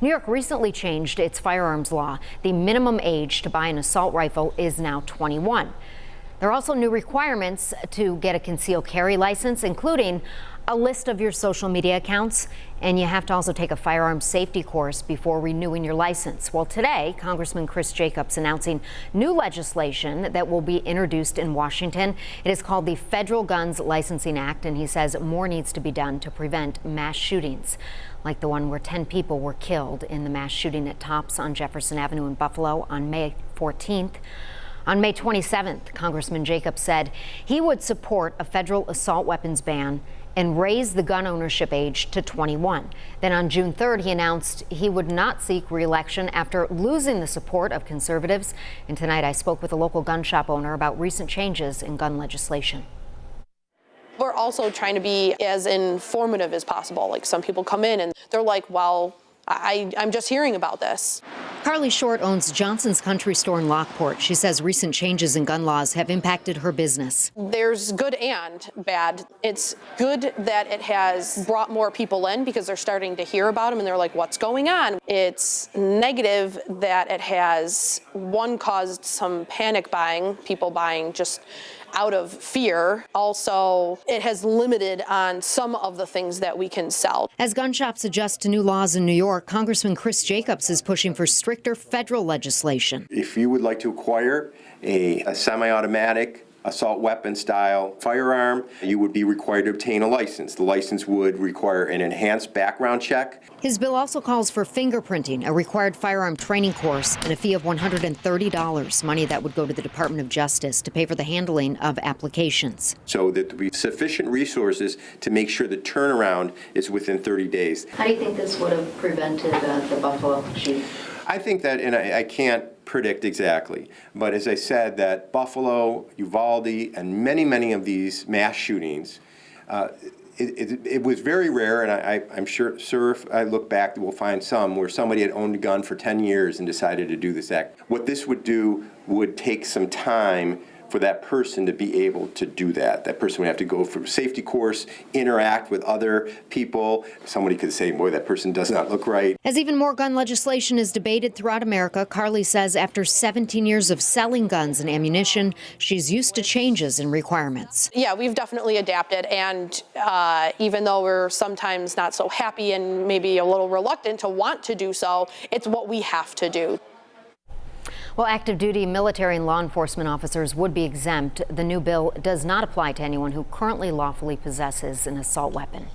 New York recently changed its firearms law. The minimum age to buy an assault rifle is now 21. There are also new requirements to get a concealed carry license, including a list of your social media accounts, and you have to also take a firearms safety course before renewing your license. Well, today, Congressman Chris Jacobs announcing new legislation that will be introduced in Washington. It is called the Federal Guns Licensing Act, and he says more needs to be done to prevent mass shootings, like the one where 10 people were killed in the mass shooting at Tops on Jefferson Avenue in Buffalo on May 14th. On May 27th, Congressman Jacobs said he would support a federal assault weapons ban and raise the gun ownership age to 21. Then on June 3rd, he announced he would not seek re-election after losing the support of conservatives. And tonight I spoke with a local gun shop owner about recent changes in gun legislation. We're also trying to be as informative as possible. Like, some people come in and they're like, well, I'm just hearing about this. Carly Short owns Johnson's Country Store in Lockport. She says recent changes in gun laws have impacted her business. There's good and bad. It's good that it has brought more people in because they're starting to hear about them and they're like, what's going on? It's negative that it has, one, caused some panic buying, people buying just out of fear. Also, it has limited on some of the things that we can sell. As gun shops adjust to new laws in New York, Congressman Chris Jacobs is pushing for stricter federal legislation. If you would like to acquire a semi-automatic assault weapon style firearm, you would be required to obtain a license. The license would require an enhanced background check. His bill also calls for fingerprinting, a required firearm training course, and a fee of $130, money that would go to the Department of Justice to pay for the handling of applications. So that there be sufficient resources to make sure the turnaround is within 30 days. How do you think this would have prevented the Buffalo shooting? I think that, and I can't predict exactly, but as I said, that Buffalo, Uvalde, and many of these mass shootings, it was very rare, and I'm sure if I look back, we'll find some where somebody had owned a gun for 10 years and decided to do this act. What this would do would take some time for that person to be able to do that. That person would have to go through a safety course, interact with other people. Somebody could say, boy, that person does not look right. As even more gun legislation is debated throughout America, Carly says after 17 years of selling guns and ammunition, she's used to changes in requirements. Yeah, we've definitely adapted, and even though we're sometimes not so happy and maybe a little reluctant to want to do so, it's what we have to do. Well, active duty military and law enforcement officers would be exempt. The new bill does not apply to anyone who currently lawfully possesses an assault weapon.